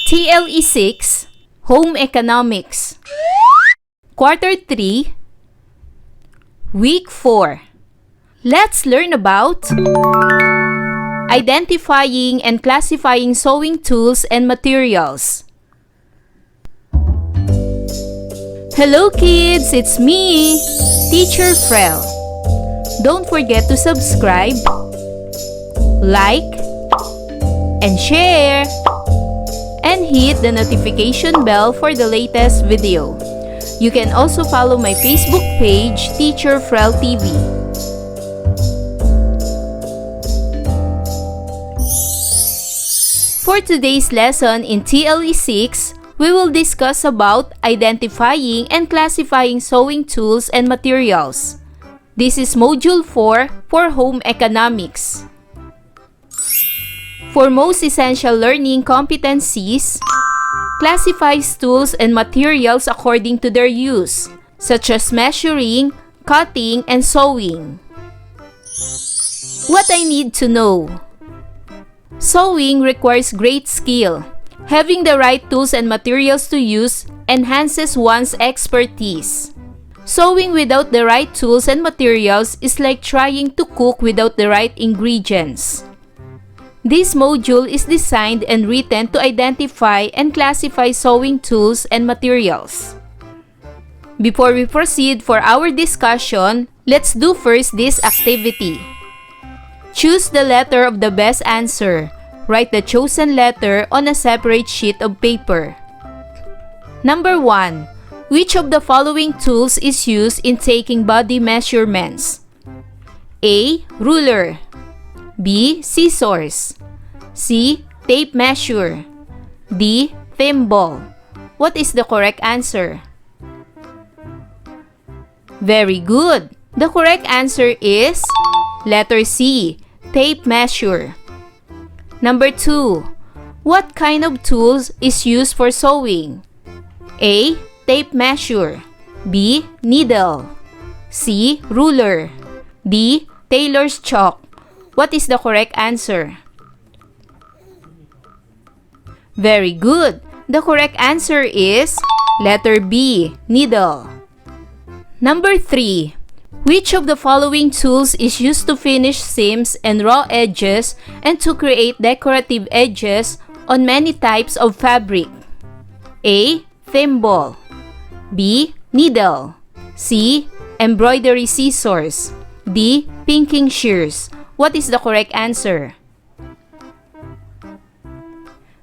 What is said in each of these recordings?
TLE 6, Home Economics. Quarter 3, Week 4. Let's learn about identifying and classifying sewing tools and materials. Hello kids, it's me, Teacher Frel. Don't forget to subscribe, like, and share, and hit the notification bell for the latest video. You can also follow my Facebook page, Teacher Frel TV. For today's lesson in TLE 6, we will discuss about identifying and classifying sewing tools and materials. This is Module 4 for Home Economics. For most essential learning competencies, classifies tools and materials according to their use, such as measuring, cutting, and sewing. What I need to know. Sewing requires great skill. Having the right tools and materials to use enhances one's expertise. Sewing without the right tools and materials is like trying to cook without the right ingredients. This module is designed and written to identify and classify sewing tools and materials. Before we proceed for our discussion, let's do first this activity. Choose the letter of the best answer. Write the chosen letter on a separate sheet of paper. Number 1. Which of the following tools is used in taking body measurements? A. Ruler. B. Scissors. C. Tape measure. D. Thimble. What is the correct answer? Very good. The correct answer is letter C. Tape measure. Number 2. What kind of tools is used for sewing? A. Tape measure. B. Needle. C. Ruler. D. Tailor's chalk. What is the correct answer? Very good. The correct answer is letter B. Needle. Number 3. Which of the following tools is used to finish seams and raw edges and to create decorative edges on many types of fabric? A. Thimble. B. Needle. C. Embroidery scissors. D. Pinking shears. What is the correct answer?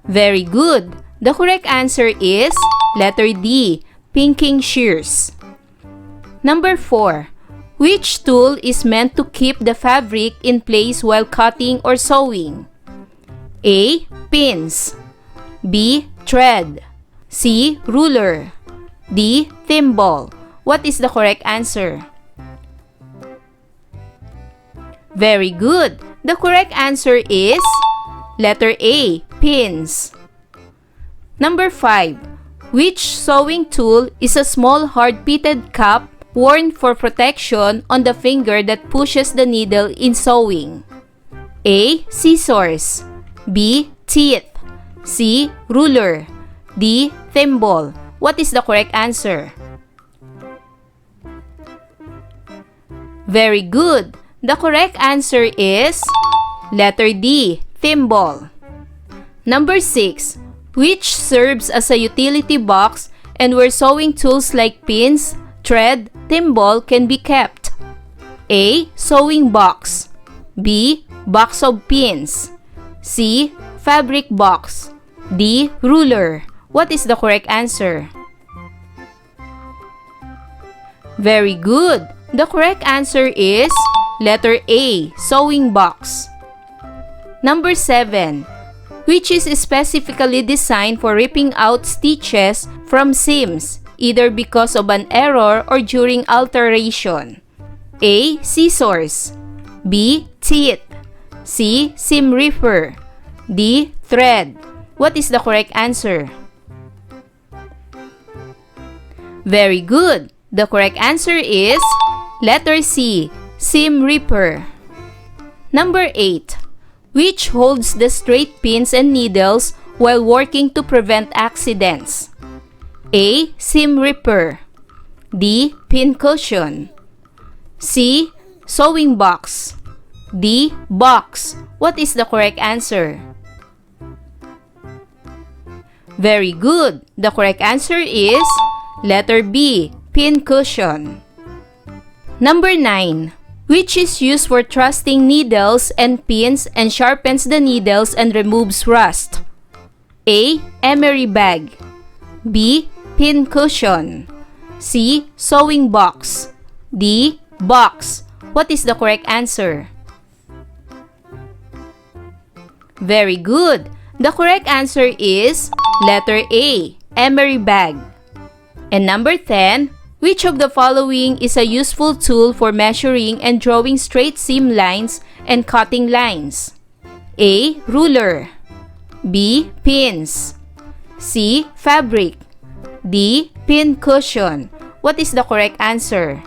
Very good. The correct answer is letter D. Pinking shears. Number 4. Which tool is meant to keep the fabric in place while cutting or sewing? A. Pins. B. Thread. C. Ruler. D. Thimble. What is the correct answer? Very good. The correct answer is letter A. Pins. Number 5. Which sewing tool is a small hard-pitted cap worn for protection on the finger that pushes the needle in sewing? A. Scissors. B. Teeth. C. Ruler. D. Thimble. What is the correct answer? Very good. The correct answer is letter D. Thimble. Number 6. Which serves as a utility box and where sewing tools like pins, thread, thimble can be kept? A. Sewing box. B. Box of pins. C. Fabric box. D. Ruler. What is the correct answer? Very good. The correct answer is letter A. Sewing box. Number 7. Which is specifically designed for ripping out stitches from seams, either because of an error or during alteration? A. Scissors. B. Teeth. C. Seam ripper. D. Thread. What is the correct answer? Very good. The correct answer is letter C. Seam ripper. Number 8. Which holds the straight pins and needles while working to prevent accidents? A. Seam ripper. D. Pin cushion. C. Sewing box. D. Box. What is the correct answer? Very good. The correct answer is letter B. Pin cushion. Number 9. Which is used for thrusting needles and pins and sharpens the needles and removes rust? A. Emery bag. B. Pin cushion. C. Sewing box. D. Box. What is the correct answer? Very good. The correct answer is letter A. Emery bag. And number 10. Which of the following is a useful tool for measuring and drawing straight seam lines and cutting lines? A. Ruler. B. Pins. C. Fabric. D. Pin cushion. What is the correct answer?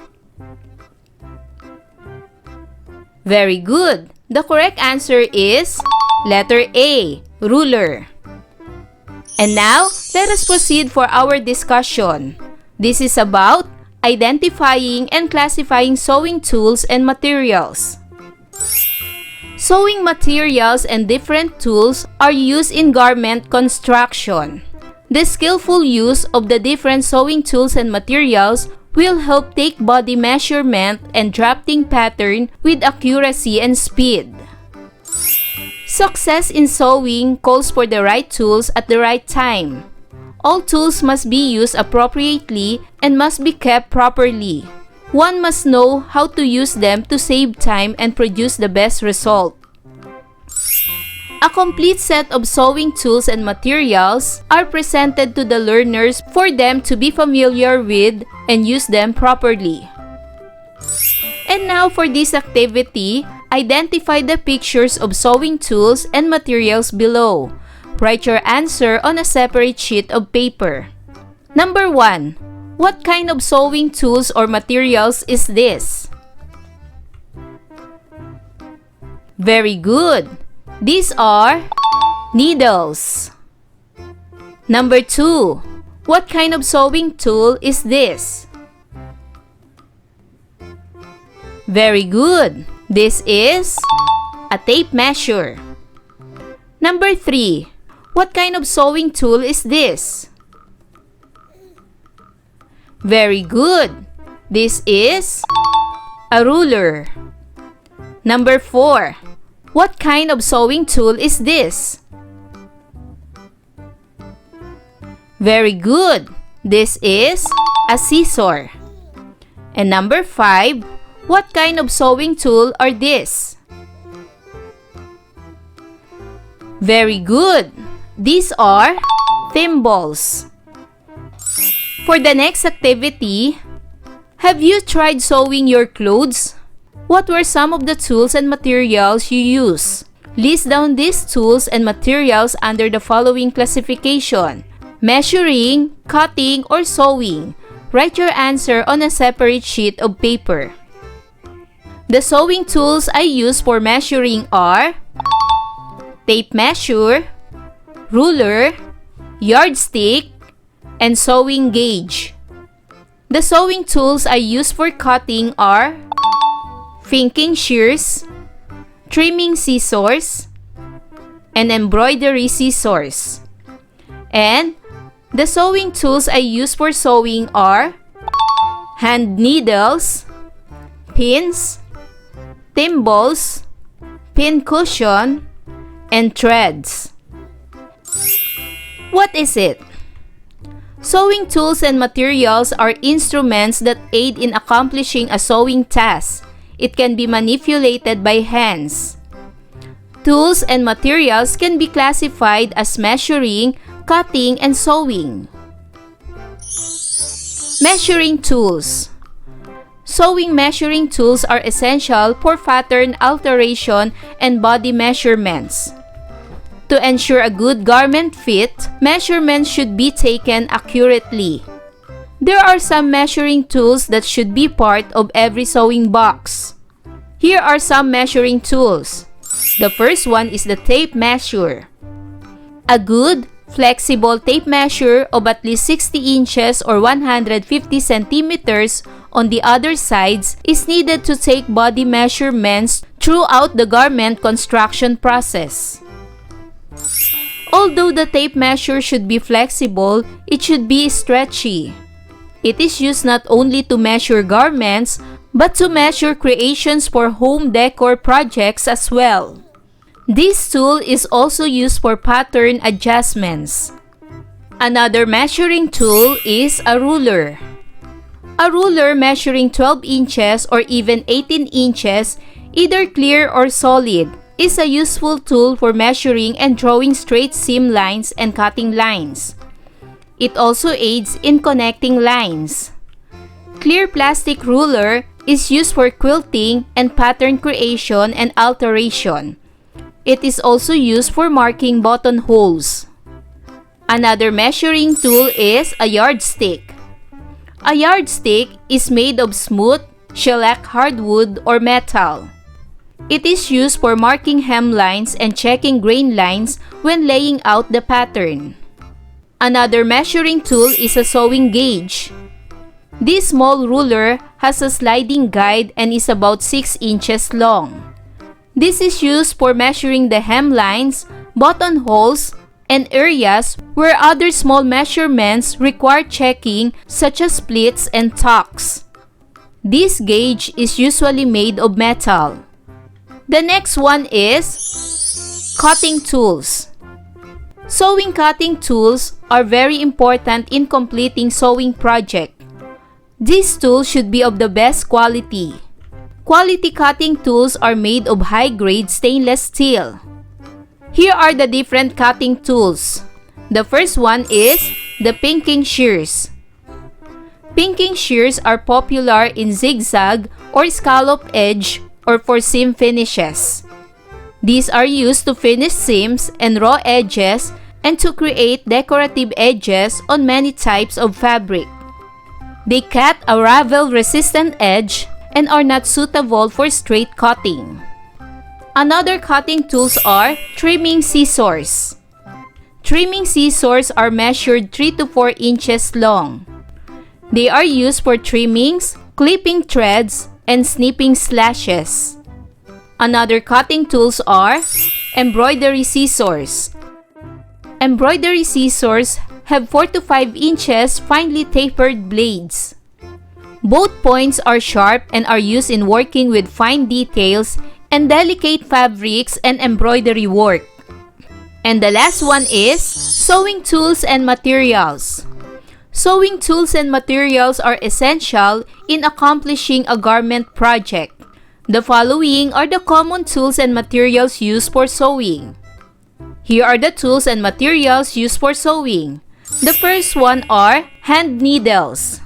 Very good. The correct answer is letter A. Ruler. And now, let us proceed for our discussion. This is about identifying and classifying sewing tools and materials. Sewing materials and different tools are used in garment construction. The skillful use of the different sewing tools and materials will help take body measurement and drafting pattern with accuracy and speed. Success in sewing calls for the right tools at the right time. All tools must be used appropriately and must be kept properly. One must know how to use them to save time and produce the best result. A complete set of sewing tools and materials are presented to the learners for them to be familiar with and use them properly. And now for this activity, identify the pictures of sewing tools and materials below. Write your answer on a separate sheet of paper. Number 1. What kind of sewing tools or materials is this? Very good. These are needles. Number 2. What kind of sewing tool is this? Very good. This is a tape measure. Number 3. What kind of sewing tool is this? Very good. This is a ruler. Number 4. What kind of sewing tool is this? Very good. This is a scissor. And number 5. What kind of sewing tool are this? Very good. These are thimbles. For the next activity, have you tried sewing your clothes? What were some of the tools and materials you use? List down these tools and materials under the following classification: measuring, cutting, or sewing. Write your answer on a separate sheet of paper. The sewing tools I use for measuring are tape measure, ruler, yardstick, and sewing gauge. The sewing tools I use for cutting are finking shears, trimming scissors, and embroidery scissors. And the sewing tools I use for sewing are hand needles, pins, thimbles, pin cushion, and threads. What is it? Sewing tools and materials are instruments that aid in accomplishing a sewing task. It can be manipulated by hands. Tools and materials can be classified as measuring, cutting, and sewing. Measuring tools. Sewing measuring tools are essential for pattern alteration and body measurements. To ensure a good garment fit, measurements should be taken accurately. There are some measuring tools that should be part of every sewing box. Here are some measuring tools. The first one is the tape measure. A good, Flexible tape measure of at least 60 inches or 150 centimeters on the other sides is needed to take body measurements throughout the garment construction process. Although the tape measure should be flexible, it should be stretchy. It is used not only to measure garments, but to measure creations for home decor projects as well. This tool is also used for pattern adjustments. Another measuring tool is a ruler. A ruler measuring 12 inches or even 18 inches, either clear or solid, is a useful tool for measuring and drawing straight seam lines and cutting lines. It also aids in connecting lines. Clear plastic ruler is used for quilting and pattern creation and alteration. It is also used for marking buttonholes. Another measuring tool is a yardstick. A yardstick is made of smooth, shellac hardwood or metal. It is used for marking hemlines and checking grain lines when laying out the pattern. Another measuring tool is a sewing gauge. This small ruler has a sliding guide and is about 6 inches long. This is used for measuring the hemlines, buttonholes, and areas where other small measurements require checking, such as pleats and tucks. This gauge is usually made of metal. The next one is cutting tools. Sewing cutting tools are very important in completing sewing project. These tools should be of the best quality. Quality cutting tools are made of high-grade stainless steel. Here are the different cutting tools. The first one is the pinking shears. Pinking shears are popular in zigzag or scallop edge or for seam finishes. These are used to finish seams and raw edges and to create decorative edges on many types of fabric. They cut a ravel-resistant edge and are not suitable for straight cutting. Another cutting tools are trimming scissors. Trimming scissors are measured 3 to 4 inches long. They are used for trimmings, clipping threads, and snipping slashes. Another cutting tools are embroidery scissors. Embroidery scissors have 4 to 5 inches finely tapered blades. Both points are sharp and are used in working with fine details and delicate fabrics and embroidery work. And the last one is sewing tools and materials. Sewing tools and materials are essential in accomplishing a garment project. The following are the common tools and materials used for sewing. Here are the tools and materials used for sewing. The first one are hand needles.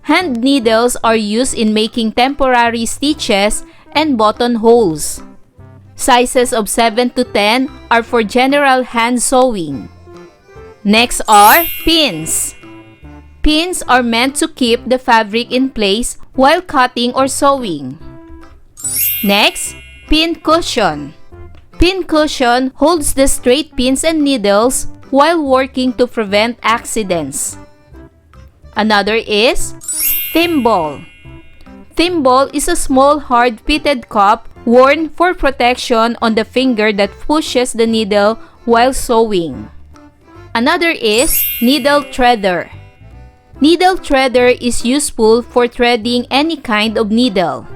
Hand needles are used in making temporary stitches and buttonholes. Sizes of 7 to 10 are for general hand sewing. Next are pins. Pins are meant to keep the fabric in place while cutting or sewing. Next, pin cushion. Pin cushion holds the straight pins and needles while working to prevent accidents. Another is thimble. Thimble is a small hard-pitted cup worn for protection on the finger that pushes the needle while sewing. Another is needle threader. Needle threader is useful for threading any kind of needle.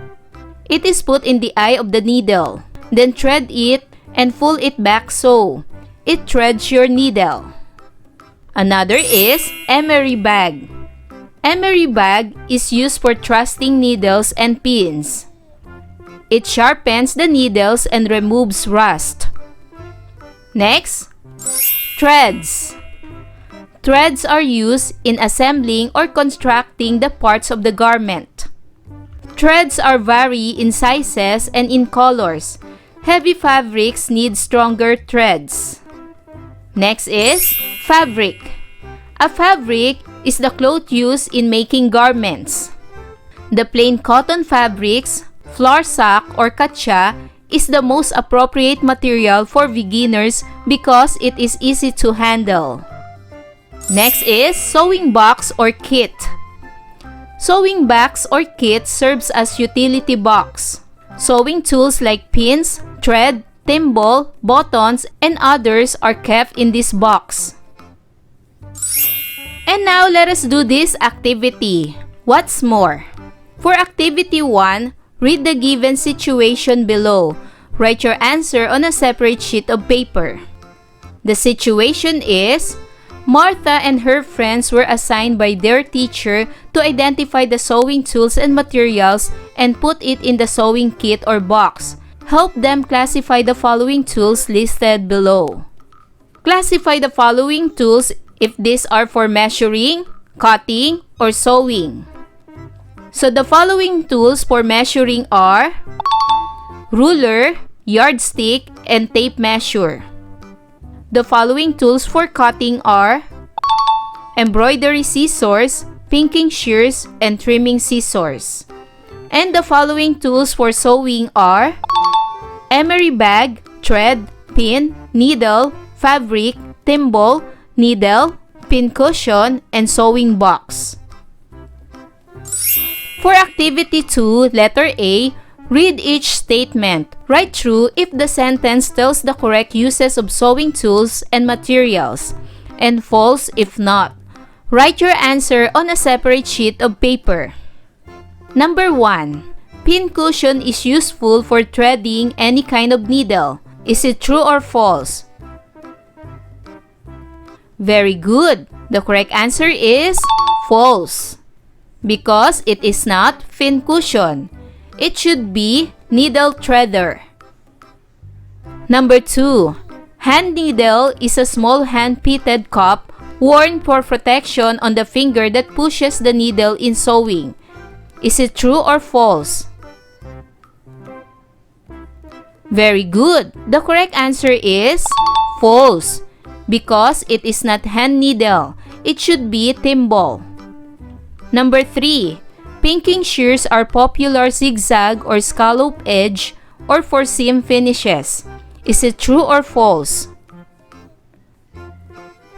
It is put in the eye of the needle, then thread it and pull it back so it threads your needle. Another is emery bag. Emery bag is used for thrusting needles and pins. It sharpens the needles and removes rust. Next, threads. Threads are used in assembling or constructing the parts of the garment. Threads are vary in sizes and in colors. Heavy fabrics need stronger threads. Next is fabric. A fabric is the cloth used in making garments. The plain cotton fabrics, flour sack or katcha, is the most appropriate material for beginners because it is easy to handle. Next is sewing box or kit. Sewing box or kit serves as utility box. Sewing tools like pins, thread, thimble, buttons, and others are kept in this box. And now let us do this activity. What's more? For activity 1, read the given situation below. Write your answer on a separate sheet of paper. The situation is, Martha and her friends were assigned by their teacher to identify the sewing tools and materials and put it in the sewing kit or box. Help them classify the following tools listed below. Classify the following tools if these are for measuring, cutting, or sewing. So the following tools for measuring are ruler, yardstick, and tape measure. The following tools for cutting are embroidery scissors, pinking shears, and trimming scissors. And the following tools for sewing are emery bag, thread, pin, needle, fabric, thimble, needle, pin cushion, and sewing box. For activity 2, letter A, read each statement. Write true if the sentence tells the correct uses of sewing tools and materials, and false if not. Write your answer on a separate sheet of paper. Number 1. Pin cushion is useful for threading any kind of needle. Is it true or false? Very good. The correct answer is false, because it is not pin cushion. It should be needle threader. Number 2. Hand needle is a small hand-pitted cup worn for protection on the finger that pushes the needle in sewing. Is it true or false? Very good. The correct answer is false, because it is not hand needle. It should be thimble. Number 3. Pinking shears are popular zigzag or scallop edge or for seam finishes. Is it true or false?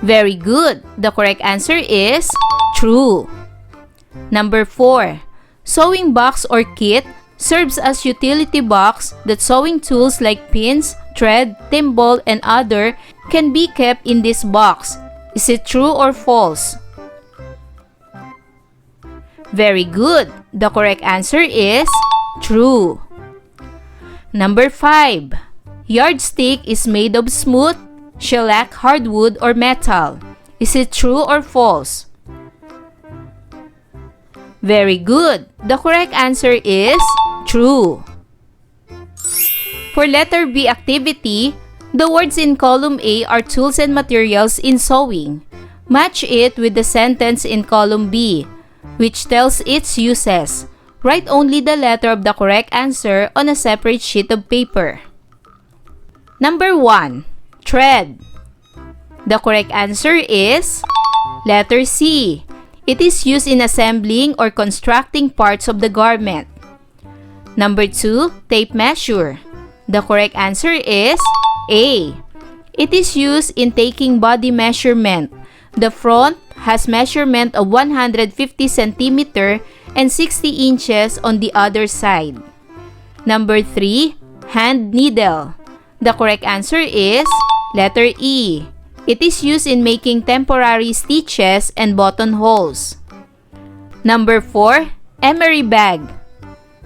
Very good. The correct answer is true. Number 4. Sewing box or kit serves as utility box that sewing tools like pins, thread, thimble, and other can be kept in this box. Is it true or false? Very good. The correct answer is true. Number 5. Yardstick is made of smooth, shellac, hardwood, or metal. Is it true or false? Very good. The correct answer is true. For letter B activity, the words in column A are tools and materials in sewing. Match it with the sentence in column B, which tells its uses. Write only the letter of the correct answer on a separate sheet of paper. Number 1. Thread. The correct answer is letter C. It is used in assembling or constructing parts of the garment. Number 2. Tape measure. The correct answer is A. It is used in taking body measurement. The front has measurement of 150 cm and 60 inches on the other side. Number 3. Hand needle. The correct answer is letter E. It is used in making temporary stitches and buttonholes. Number 4. Emery bag.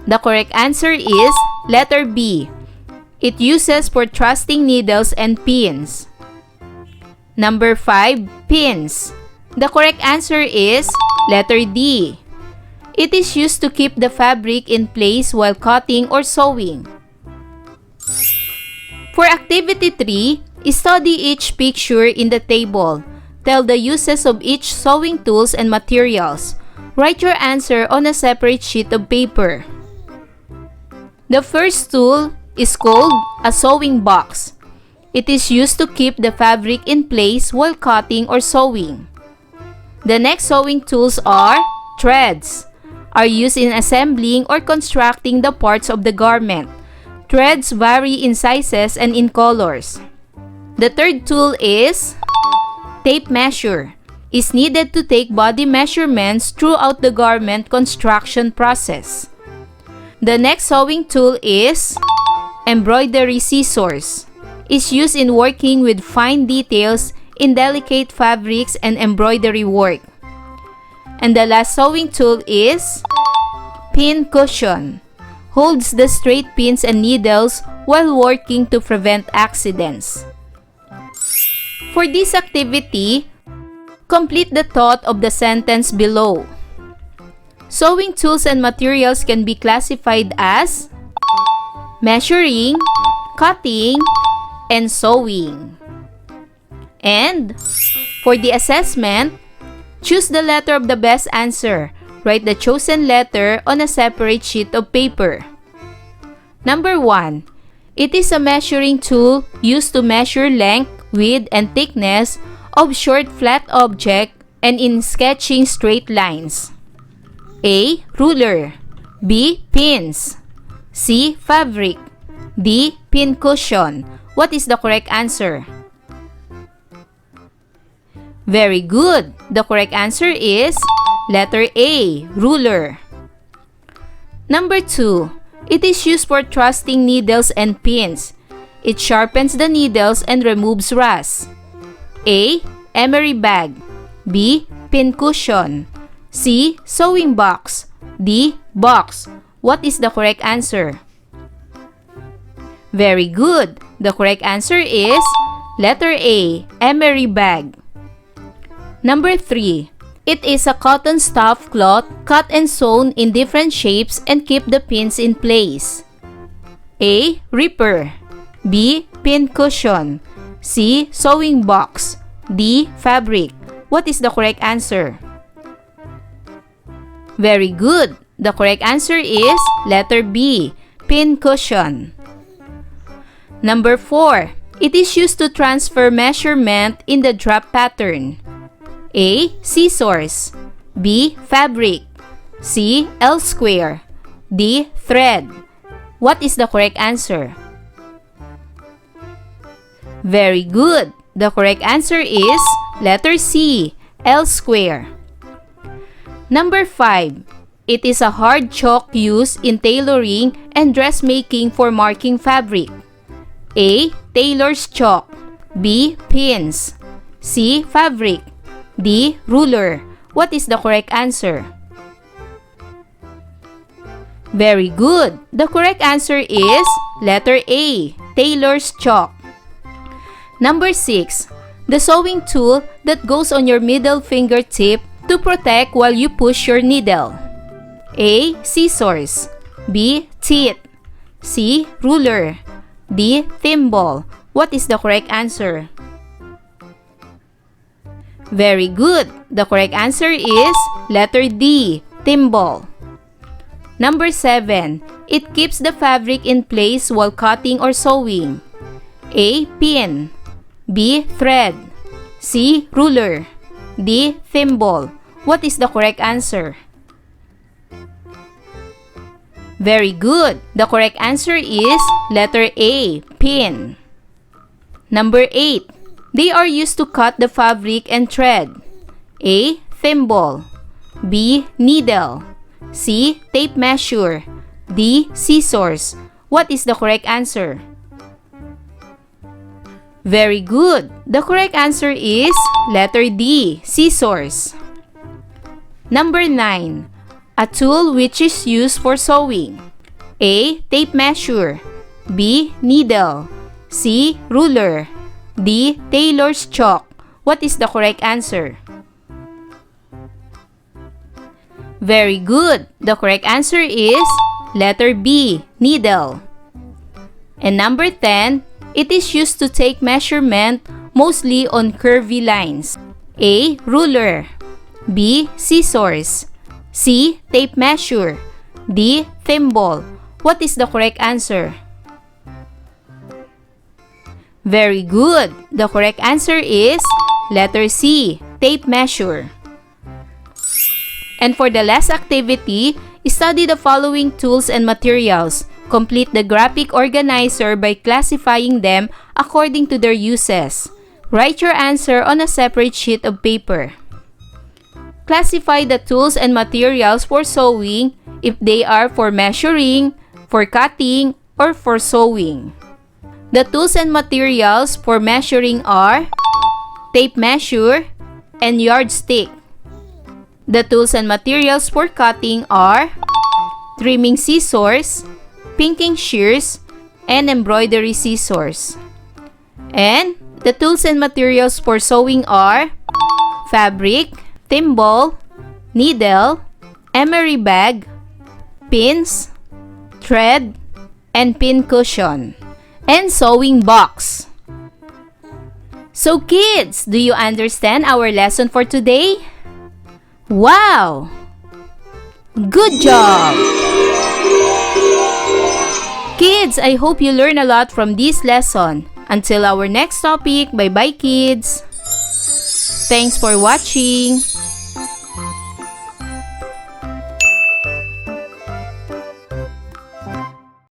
The correct answer is letter B. It uses for thrusting needles and pins. Number 5. Pins. The correct answer is letter D. It is used to keep the fabric in place while cutting or sewing. For activity 3, study each picture in the table. Tell the uses of each sewing tools and materials. Write your answer on a separate sheet of paper. The first tool is called a sewing box. It is used to keep the fabric in place while cutting or sewing. The next sewing tools are threads, are used in assembling or constructing the parts of the garment. Threads vary in sizes and in colors. The third tool is tape measure. Is needed to take body measurements throughout the garment construction process. The next sewing tool is embroidery scissors. Is used in working with fine details in delicate fabrics and embroidery work. And the last sewing tool is pin cushion. Holds the straight pins and needles while working to prevent accidents. For this activity, complete the thought of the sentence below. Sewing tools and materials can be classified as measuring, cutting, and sewing. And for the assessment, choose the letter of the best answer. Write the chosen letter on a separate sheet of paper. Number 1. It is a measuring tool used to measure length, width, and thickness of short flat object and in sketching straight lines. A. Ruler. B. Pins. C. Fabric. D. Pin cushion. What is the correct answer? Very good. The correct answer is letter A. Ruler. Number 2. It is used for thrusting needles and pins. It sharpens the needles and removes rust. A. Emery bag. B. Pin cushion. C. Sewing box. D. Box. What is the correct answer? Very good. The correct answer is letter A. Emery bag. Number 3. It is a cotton stuff cloth cut and sewn in different shapes and keep the pins in place. A. Ripper. B. Pin cushion. C. Sewing box. D. Fabric. What is the correct answer? Very good. The correct answer is letter B. Pin cushion. Number 4. It is used to transfer measurement in the drop pattern. A. Scissors. B. Fabric. C. L-square. D. Thread. What is the correct answer? Very good. The correct answer is letter C. L-square. Number 5. It is a hard chalk used in tailoring and dressmaking for marking fabric. A. Tailor's chalk. B. Pins. C. Fabric. D. Ruler. What is the correct answer? Very good. The correct answer is letter A. Tailor's chalk. Number 6. The sewing tool that goes on your middle fingertip to protect while you push your needle. A. Scissors. B. Teeth. C. Ruler. D. Thimble. What is the correct answer? Very good. The correct answer is letter D. Thimble. Number 7. It keeps the fabric in place while cutting or sewing. A. Pin. B. Thread. C. Ruler. D. Thimble. What is the correct answer? Very good. The correct answer is letter A. Pin. Number 8. They are used to cut the fabric and thread. A. Thimble. B. Needle. C. Tape measure. D. Scissors. What is the correct answer? Very good. The correct answer is letter D. Scissors. Number 9. A tool which is used for sewing. A. Tape measure. B. Needle. C. Ruler. D. Tailor's chalk. What is the correct answer? Very good. The correct answer is letter B. Needle. And number 10. It is used to take measurement mostly on curvy lines. A. Ruler. B. Scissors. C. Tape measure. D. Thimble. What is the correct answer? Very good. The correct answer is letter C. Tape measure. And for the last activity, study the following tools and materials. Complete the graphic organizer by classifying them according to their uses. Write your answer on a separate sheet of paper. Classify the tools and materials for sewing if they are for measuring, for cutting, or for sewing. The tools and materials for measuring are tape measure and yardstick. The tools and materials for cutting are trimming scissors, pinking shears, and embroidery scissors. And the tools and materials for sewing are fabric, thimble, needle, emery bag, pins, thread, and pin cushion, and sewing box. So kids, do you understand our lesson for today? Wow! Good job! Kids, I hope you learn a lot from this lesson. Until our next topic, bye-bye kids! Thanks for watching!